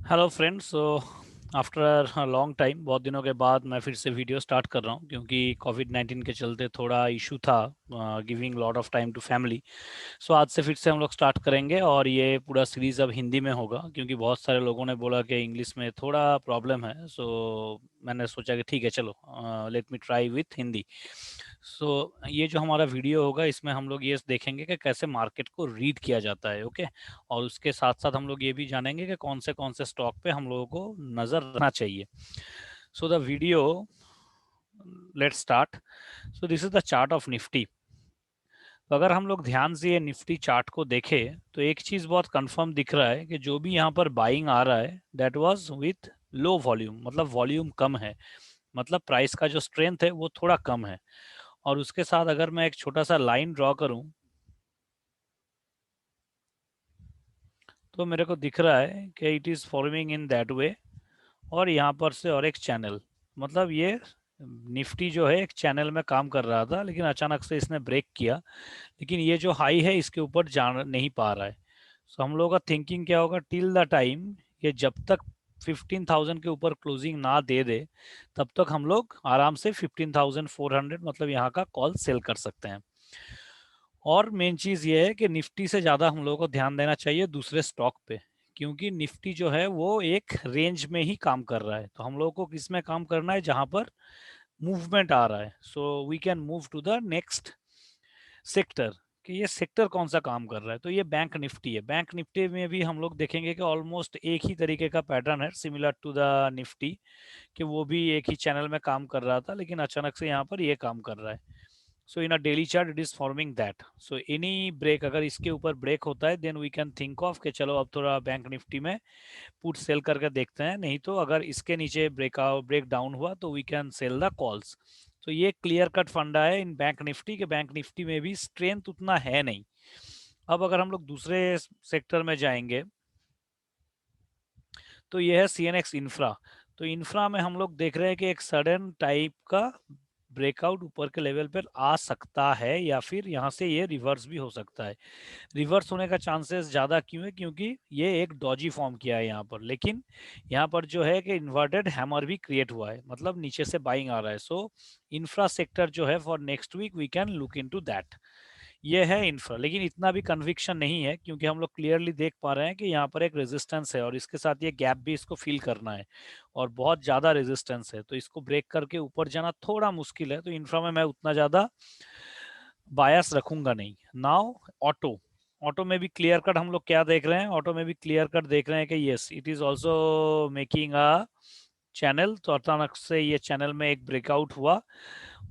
Hello friends. After a long time, बहुत दिनों के बाद मैं फिर से वीडियो स्टार्ट कर रहा हूँ क्योंकि कोविड-19 के चलते थोड़ा इशू था giving lot of time to family. So आज से फिर से हम लोग स्टार्ट करेंगे और ये पूरा सीरीज़ अब हिंदी में होगा क्योंकि बहुत सारे लोगों ने बोला कि इंग्लिश में थोड़ा प्रॉब्लम है। सो मैंने सोचा कि ठीक है, चलो let me try with Hindi. So ये जो हमारा वीडियो होगा इसमें हम लोग ये देखेंगे कि कैसे मार्केट को रीड किया जाता है। ओके। और उसके साथ साथ हम लोग ये भी जानेंगे कि कौन से स्टॉक पे हम लोगों को नज़र रखना चाहिए। So the video, let's start. So this is the chart of Nifty. तो अगर हम लोग ध्यान से ये निफ्टी चार्ट को देखें तो एक चीज बहुत कंफर्म दिख रहा है कि जो भी यहाँ पर बाइंग आ रहा है that was with low volume, मतलब वॉल्यूम कम है, मतलब प्राइस का जो स्ट्रेंथ है वो थोड़ा कम है। और उसके साथ अगर मैं एक छोटा सा लाइन ड्रॉ करूं तो मेरे को दिख रहा है कि it is forming in that way. और यहाँ पर से और एक चैनल, मतलब ये निफ्टी जो है एक चैनल में काम कर रहा था लेकिन अचानक से इसने ब्रेक किया, लेकिन ये जो हाई है इसके ऊपर जा नहीं पा रहा है। सो हम लोगों का थिंकिंग क्या होगा, टिल द टाइम ये जब तक 15,000 के ऊपर क्लोजिंग ना दे दे तब तक हम लोग आराम से 15,400 मतलब यहाँ का कॉल सेल कर सकते हैं। और मेन चीज ये है कि निफ्टी से ज्यादा हम लोगों को ध्यान देना चाहिए दूसरे स्टॉक पे, क्योंकि निफ्टी जो है वो एक रेंज में ही काम कर रहा है। तो हम लोगों को किस में काम करना है, जहां पर मूवमेंट आ रहा है। So we can move to the next sector कि ये सेक्टर कौन सा काम कर रहा है। तो ये बैंक निफ्टी है। बैंक निफ्टी में भी हम लोग देखेंगे कि ऑलमोस्ट एक ही तरीके का पैटर्न है, सिमिलर टू द निफ्टी, कि वो भी एक ही चैनल में काम कर रहा था लेकिन अचानक से यहाँ पर ये काम कर रहा है। So in a daily chart it is forming that. So any break, अगर इसके ऊपर ब्रेक होता है then we can think of कि चलो अब थोड़ा बैंक निफ्टी में पुट सेल करके देखते हैं, नहीं तो अगर इसके नीचे ब्रेक डाउन हुआ तो we can sell the calls. तो ये क्लियर कट फंडा है इन बैंक निफ्टी के। बैंक निफ्टी में भी स्ट्रेंथ उतना है नहीं। अब अगर हम लोग दूसरे सेक्टर में जाएंगे तो ये है सीएनएक्स इंफ्रा। तो इंफ्रा में हम लोग देख रहे हैं कि एक सडन टाइप का ब्रेकआउट ऊपर के लेवल पर आ सकता है या फिर यहाँ से ये रिवर्स भी हो सकता है। रिवर्स होने का चांसेस ज़्यादा क्यों है, क्योंकि ये एक डॉजी फॉर्म किया है यहाँ पर, लेकिन यहाँ पर जो है कि इन्वर्टेड हैमर भी क्रिएट हुआ है, मतलब नीचे से बाइंग आ रहा है। सो इंफ्रा सेक्टर जो है for next week we can look into that. ये है इंफ्रा, लेकिन इतना भी कन्विक्शन नहीं है क्योंकि हम लोग क्लियरली देख पा रहे हैं कि यहाँ पर एक रेजिस्टेंस है और इसके साथ ये गैप भी इसको फील करना है और बहुत ज़्यादा रेजिस्टेंस है। तो इसको ब्रेक करके ऊपर जाना थोड़ा मुश्किल है। तो इंफ्रा में मैं उतना ज़्यादा बायस रखूंगा नहीं। नाउ ऑटो, ऑटो में भी क्लियर कट हम लोग क्या देख रहे हैं, ऑटो में भी क्लियर कट देख रहे हैं कि yes it is also making a channel. तो अचानक से ये चैनल में एक ब्रेकआउट हुआ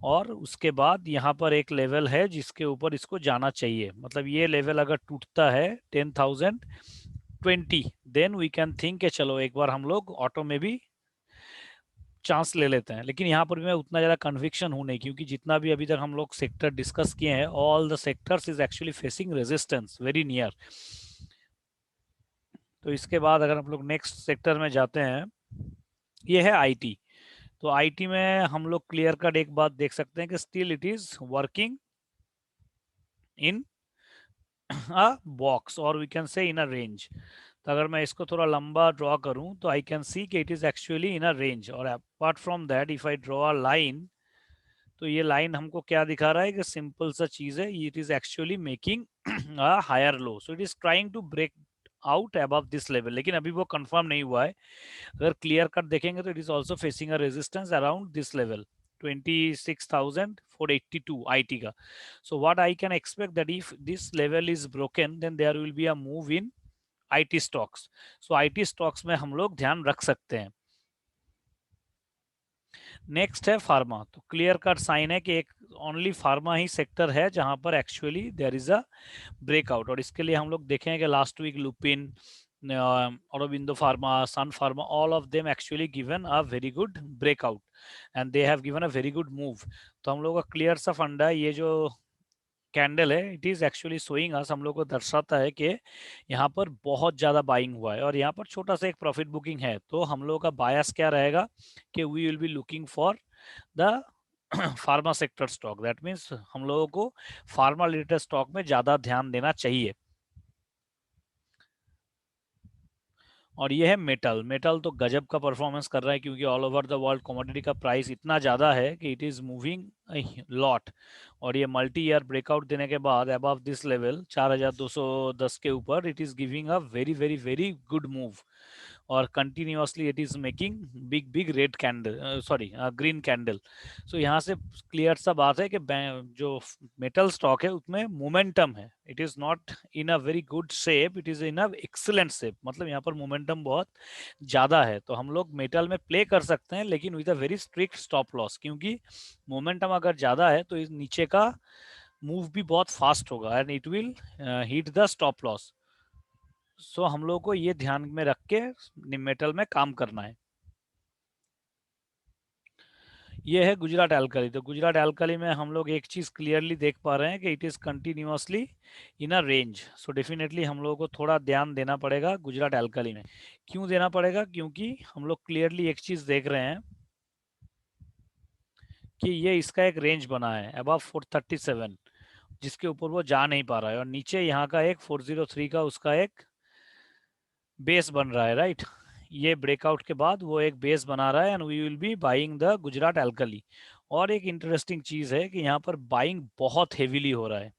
और उसके बाद यहाँ पर एक लेवल है जिसके ऊपर इसको जाना चाहिए। मतलब ये लेवल अगर टूटता है 10,020 देन वी कैन थिंक के चलो एक बार हम लोग ऑटो में भी चांस ले लेते हैं। लेकिन यहाँ पर भी मैं उतना ज़्यादा कन्विक्शन हूँ नहीं, क्योंकि जितना भी अभी तक हम लोग सेक्टर डिस्कस किए हैं all the sectors is actually facing resistance very near. तो इसके बाद अगर हम लोग नेक्स्ट सेक्टर में जाते हैं, ये है आईटी। तो आईटी में हम लोग क्लियर कट एक बात देख सकते हैं कि still it is working in a box और we can say in a range. तो अगर मैं इसको थोड़ा लंबा ड्रॉ करूं तो आई कैन सी कि it is actually in a range. और apart from that if I draw a line, तो ये लाइन हमको क्या दिखा रहा है कि सिंपल सा चीज है, it is actually making a higher low. So it is trying to break out above this level, लेकिन अभी वो कंफर्म नहीं हुआ है। अगर क्लियर कट देखेंगे तो it is also facing a resistance around this level 26,482 IT का। So what I can expect that if this level is broken then there will be a move in IT stocks. So IT stocks में हम लोग ध्यान रख सकते हैं। Next है pharma. तो क्लियर कट साइन है कि एक ओनली फार्मा ही सेक्टर है जहां पर actually there is a breakout. और इसके लिए हम लोग देखें कि last week Lupin, Aurobindo Pharma, Sun Pharma, all of them actually given a very good breakout and they have given a very good move. तो हम लोग का क्लियर सा फंडा है, ये जो कैंडल है it is actually showing us, हम लोग को दर्शाता है कि यहाँ पर बहुत ज्यादा बाइंग हुआ है और यहाँ पर छोटा सा एक प्रॉफिट बुकिंग है। तो हम लोग का बायस क्या रहेगा कि we will be looking for the pharma sector stock. That means हम लोगों को फार्मा रिलेटेड स्टॉक में ज्यादा ध्यान देना चाहिए। और ये है मेटल। मेटल तो गजब का परफॉर्मेंस कर रहा है, क्योंकि all over the world commodity का प्राइस इतना ज़्यादा है कि इट इज़ मूविंग लॉट। और ये मल्टी ईयर ब्रेकआउट देने के बाद अबव दिस लेवल 4210 के ऊपर it is giving a very very very good move. और continuously it is making big big red candle, sorry green candle. So यहाँ से क्लियर सा बात है कि जो मेटल स्टॉक है उसमें मोमेंटम है। It is not in a very good shape, it is in a excellent shape. मतलब यहाँ पर मोमेंटम बहुत ज़्यादा है, तो हम लोग मेटल में प्ले कर सकते हैं, लेकिन with a very strict stop loss, क्योंकि मोमेंटम अगर ज़्यादा है तो इस नीचे का मूव भी बहुत फास्ट होगा and it will hit the stop loss. So हम लोग को ये ध्यान में रख के मेटल में काम करना है। ये है गुजरात एल्कली। तो गुजरात एल्कली में हम लोग एक चीज़ क्लियरली देख पा रहे हैं कि it is continuously in a range. So definitely हम लोगों को थोड़ा ध्यान देना पड़ेगा गुजरात एल्कली में। क्यों देना पड़ेगा? क्योंकि हम लोग क्लियरली एक चीज़ देख रहे हैं कि ये इसका एक रेंज बना है अबव 437, जिसके ऊपर वो जा नहीं पा रहा है, और नीचे यहाँ का एक 403 का उसका एक बेस बन रहा है, राइट। ये ब्रेकआउट के बाद वो एक बेस बना रहा है and we will be buying the Gujarat Alkali. और एक इंटरेस्टिंग चीज़ है कि यहाँ पर बाइंग बहुत हेवीली हो रहा है,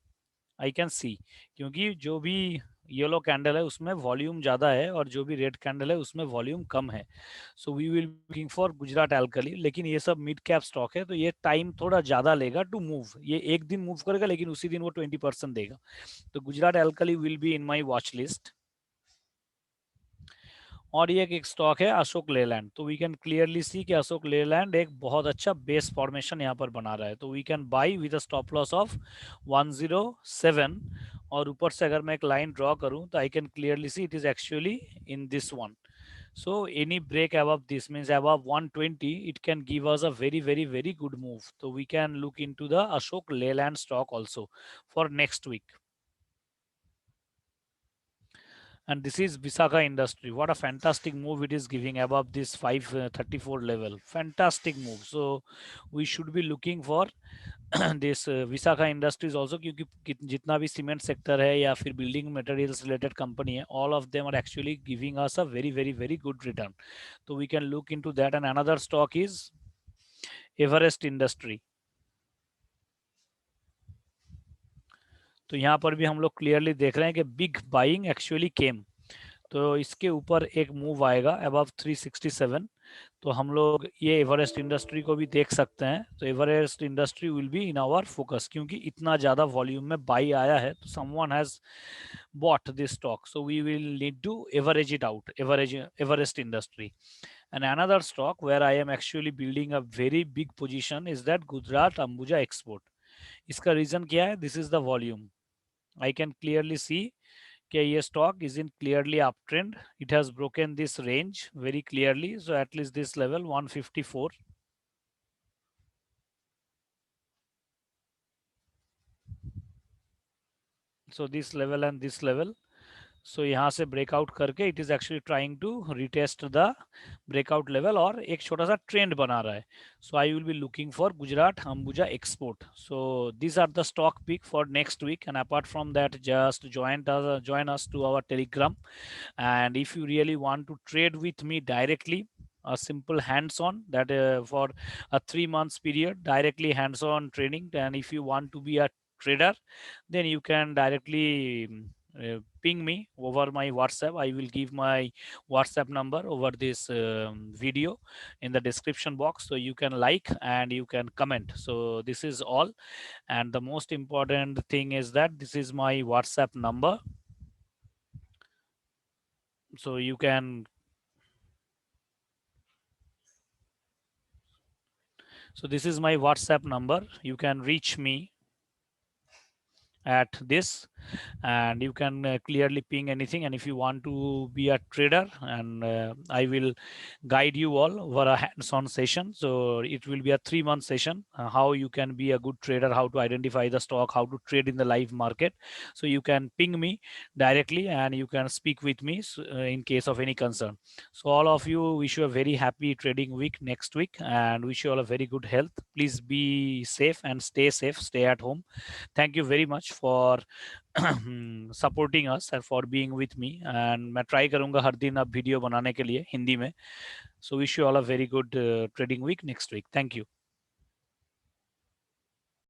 आई कैन सी। क्योंकि जो भी येलो कैंडल है उसमें वॉल्यूम ज़्यादा है और जो भी रेड कैंडल है उसमें वॉल्यूम कम है। So we will looking for Gujarat Alkali. लेकिन ये सब मिड कैप स्टॉक है, तो ये टाइम थोड़ा ज़्यादा लेगा टू मूव। ये एक दिन मूव करेगा, लेकिन उसी दिन वो 20% देगा। तो Gujarat alkali will be in my watch list. और ये एक स्टॉक है अशोक लेलैंड। तो वी कैन क्लियरली सी कि अशोक लेलैंड एक बहुत अच्छा बेस फॉर्मेशन यहाँ पर बना रहा है। तो we can buy with a stop loss of 107। और ऊपर से अगर मैं एक लाइन ड्रॉ करूँ तो आई can clearly see it is actually in this one. So any break above this means above 120, it can give us a very very very good move. So we can look into the Ashok Leyland stock also for next week. And this is Visakha Industry. What a fantastic move it is giving above this 534 level. Fantastic move. So we should be looking for this Visakha Industries also, क्योंकि जितना भी cement sector है या फिर building materials related company है, all of them are actually giving us a very very very good return. So we can look into that. And another stock is Everest Industry. तो यहाँ पर भी हम लोग क्लियरली देख रहे हैं कि बिग बाइंग एक्चुअली केम। तो इसके ऊपर एक मूव आएगा अबव 367। तो हम लोग ये एवरेस्ट इंडस्ट्री को भी देख सकते हैं। तो Everest Industry will be in our focus, क्योंकि इतना ज़्यादा वॉल्यूम में बाई आया है, तो someone has bought this stock, so we will need to average it out, average Everest Industry. And another stock where I am actually building a very big position is that Gujarat Ambuja Export. इसका reason क्या है? This is the volume. I can clearly see कि ये stock is in clearly up trend. It has broken this range very clearly, so at least this level 154। so this level and this level, so यहाँ से breakout करके it is actually trying to retest the breakout level और एक छोटा सा trend बना रहा है। So I will be looking for Gujarat Ambuja Export. So this are the stock pick for next week. And apart from that, just join us to our telegram. And if you really want to trade with me directly, a simple hands-on that for a 3 months period, directly hands-on training. And if you want to be a trader, then you can directly ping me over my WhatsApp. I will give my WhatsApp number over this video in the description box, so you can like and you can comment. So this is all. And the most important thing is that this is my WhatsApp number, so you can, so this is my WhatsApp number. You can reach me at this, and you can clearly ping anything. And if you want to be a trader, and I will guide you all over a hands-on session. So it will be a 3-month session, how you can be a good trader, how to identify the stock, how to trade in the live market. So you can ping me directly and you can speak with me in case of any concern. So all of you, wish you a very happy trading week next week, and wish you all a very good health. Please be safe and stay safe, stay at home. Thank you very much. Much for supporting us and for being with me, and मैं try करूंगा हर दिन अब video बनाने के लिए हिंदी में. So wish you all a very good trading week next week. Thank you.